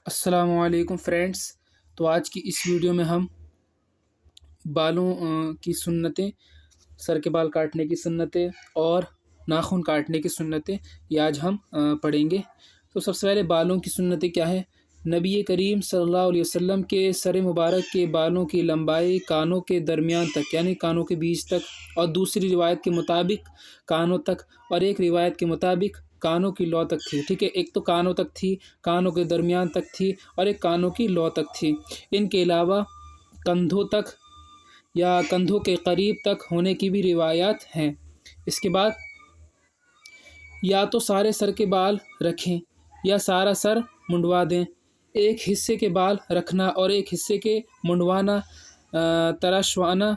السلام علیکم فرینڈس. تو آج کی اس ویڈیو میں ہم بالوں کی سنتیں، سر کے بال کاٹنے کی سنتیں اور ناخن کاٹنے کی سنتیں یہ آج ہم پڑھیں گے. تو سب سے پہلے بالوں کی سنتیں کیا ہے؟ نبی کریم صلی اللہ علیہ وسلم کے سر مبارک کے بالوں کی لمبائی کانوں کے درمیان تک یعنی کانوں کے بیچ تک، اور دوسری روایت کے مطابق کانوں تک، اور ایک روایت کے مطابق کانوں کی لو تک تھی. ٹھیک ہے، ایک تو کانوں تک تھی، کانوں کے درمیان تک تھی، اور ایک کانوں کی لو تک تھی. ان کے علاوہ کندھوں تک یا کندھوں کے قریب تک ہونے کی بھی روایات ہیں. اس کے بعد یا تو سارے سر کے بال رکھیں یا سارا سر منڈوا دیں. ایک حصے کے بال رکھنا اور ایک حصے کے منڈوانا تراشوانا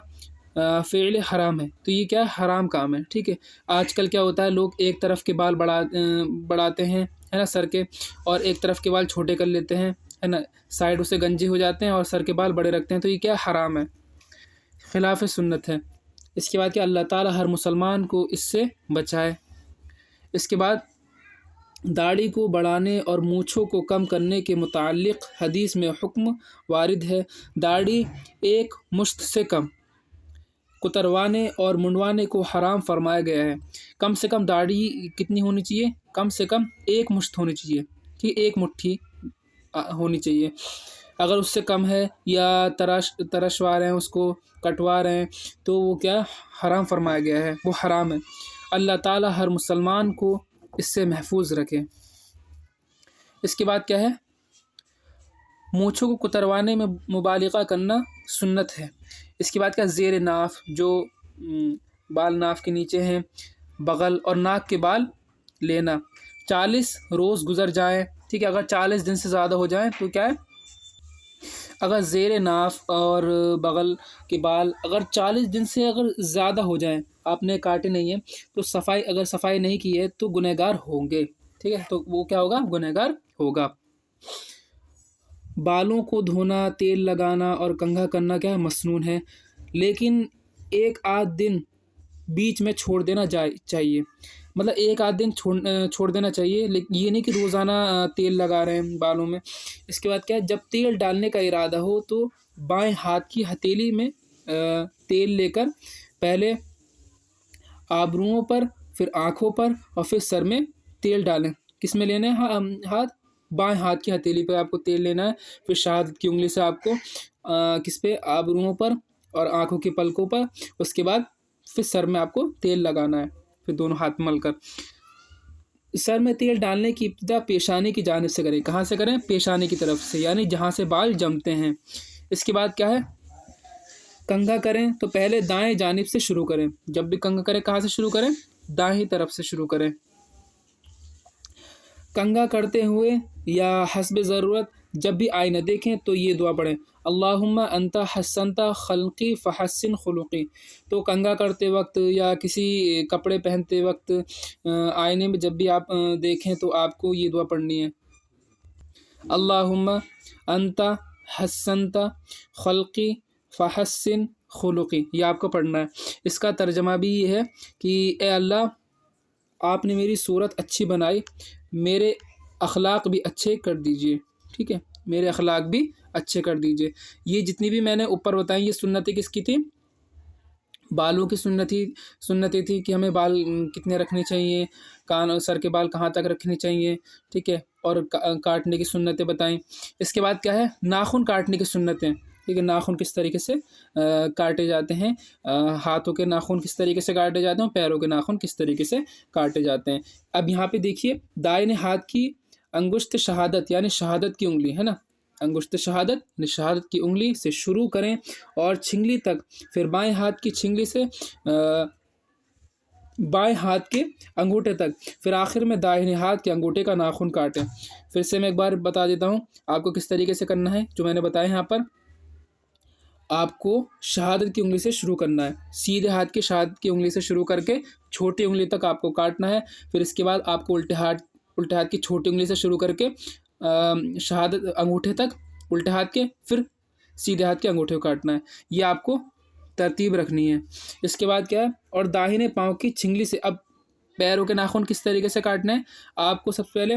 فعل حرام ہے. تو یہ کیا ہے؟ حرام کام ہے. ٹھیک ہے، آج کل کیا ہوتا ہے، لوگ ایک طرف کے بال بڑھاتے ہیں ہے نا سر کے، اور ایک طرف کے بال چھوٹے کر لیتے ہیں ہے نا، سائڈوں سے گنجے ہو جاتے ہیں اور سر کے بال بڑے رکھتے ہیں. تو یہ کیا حرام ہے، خلاف سنت ہے. اس کے بعد کیا اللہ تعالیٰ ہر مسلمان کو اس سے بچائے. اس کے بعد داڑھی کو بڑھانے اور مونچھوں کو کم کرنے کے متعلق حدیث میں حکم وارد ہے. داڑھی ایک مشت سے کم کتروانے اور منڈوانے کو حرام فرمایا گیا ہے. کم سے کم داڑھی کتنی ہونی چاہیے؟ کم سے کم ایک مشت ہونی چاہیے، کہ ایک مٹھی ہونی چاہیے. اگر اس سے کم ہے یا ترشوا رہے ہیں، اس کو کٹوا رہے ہیں، تو وہ کیا حرام فرمایا گیا ہے، وہ حرام ہے. اللہ تعالیٰ ہر مسلمان کو اس سے محفوظ رکھے. اس کے بعد کیا ہے؟ مونچھوں کو کتروانے میں مبالغہ کرنا سنت ہے. اس کے بعد کیا؟ زیر ناف، جو بال ناف کے نیچے ہیں، بغل اور ناک کے بال لینا. 40 روز گزر جائیں. ٹھیک ہے، اگر 40 دن سے زیادہ ہو جائیں تو کیا ہے؟ اگر زیر ناف اور بغل کے بال اگر 40 دن سے اگر زیادہ ہو جائیں، آپ نے کاٹے نہیں ہیں، تو اگر صفائی نہیں کی ہے تو گنہگار ہوں گے. ٹھیک ہے، تو وہ کیا ہوگا؟ گنہگار ہوگا. بالوں کو دھونا، تیل لگانا اور کنگھا کرنا کیا ہے؟ مسنون ہے، لیکن ایک آدھ دن بیچ میں چھوڑ دینا چاہیے. مطلب ایک آدھ دن چھوڑ دینا چاہیے، لیکن یہ نہیں کہ روزانہ تیل لگا رہے ہیں بالوں میں. اس کے بعد کیا ہے؟ جب تیل ڈالنے کا ارادہ ہو تو بائیں ہاتھ کی ہتھیلی میں تیل لے کر پہلے آبروؤں پر، پھر آنکھوں پر اور پھر سر میں تیل ڈالیں. کس میں لینا ہے ہاتھ؟ بائیں ہاتھ کی ہتھیلی پہ آپ کو تیل لینا ہے. پھر شہادت کی انگلی سے آپ کو کس پہ؟ آبروؤں پر اور آنکھوں کی پلکوں پر. اس کے بعد پھر سر میں آپ کو تیل لگانا ہے، پھر دونوں ہاتھ مل کر. سر میں تیل ڈالنے کی ابتدا پیشانی کی جانب سے کریں. کہاں سے کریں؟ پیشانی کی طرف سے، یعنی جہاں سے بال جمتے ہیں. اس کے بعد کیا ہے؟ کنگھا کریں تو پہلے دائیں جانب سے شروع کریں. جب بھی کنگھا کریں کہاں سے شروع کریں؟ دائیں طرف سے شروع کریں. کنگھا کرتے ہوئے یا حسب ضرورت جب بھی آئینہ دیکھیں تو یہ دعا پڑھیں: اللہم انت حسنت خلقی فحسن خلقی. تو کنگھا کرتے وقت یا کسی کپڑے پہنتے وقت آئینے میں جب بھی آپ دیکھیں تو آپ کو یہ دعا پڑھنی ہے: اللہم انت حسنت خلقی فحسن خلقی. یہ آپ کو پڑھنا ہے. اس کا ترجمہ بھی یہ ہے کہ اے اللہ، آپ نے میری صورت اچھی بنائی، میرے اخلاق بھی اچھے کر دیجئے. ٹھیک ہے، میرے اخلاق بھی اچھے کر دیجئے. یہ جتنی بھی میں نے اوپر بتائیں یہ سنتیں کس کی تھی؟ بالوں کی سنتیں تھی کہ ہمیں بال کتنے رکھنے چاہیے، سر کے بال کہاں تک رکھنے چاہیے. ٹھیک ہے، اور کاٹنے کی سنتیں بتائیں. اس کے بعد کیا ہے؟ ناخن کاٹنے کی سنتیں. ٹھیک ہے، ناخن کس طریقے سے کاٹے جاتے ہیں، ہاتھوں کے ناخن کس طریقے سے کاٹے جاتے ہیں، پیروں کے ناخن کس طریقے سے کاٹے جاتے ہیں. اب یہاں پہ دیکھیے، دائیں ہاتھ کی انگشت شہادت یعنی شہادت کی انگلی ہے نا، انگشت شہادت یعنی شہادت کی انگلی سے شروع کریں اور چھنگلی تک، پھر بائیں ہاتھ کی چھنگلی سے بائیں ہاتھ کے انگوٹھے تک، پھر آخر میں دائیں ہاتھ کے انگوٹھے کا ناخن کاٹیں. پھر سے میں ایک بار بتا دیتا ہوں آپ کو کس طریقے سے کرنا ہے. جو میں نے بتایا یہاں پر، آپ کو شہادت کی انگلی سے شروع کرنا ہے، سیدھے ہاتھ کی شہادت کی انگلی سے شروع کر کے چھوٹی انگلی تک آپ کو کاٹنا ہے. پھر اس کے بعد آپ کو الٹے ہاتھ کی چھوٹی انگلی سے شروع کر کے شہادت انگوٹھے تک الٹے ہاتھ کے، پھر سیدھے ہاتھ کے انگوٹھے کو کاٹنا ہے. یہ آپ کو ترتیب رکھنی ہے. اس کے بعد کیا ہے؟ اور داہنے پاؤں کی چھنگلی سے اب پیروں کے ناخن کس طریقے سے کاٹنا ہے. آپ کو سب سے پہلے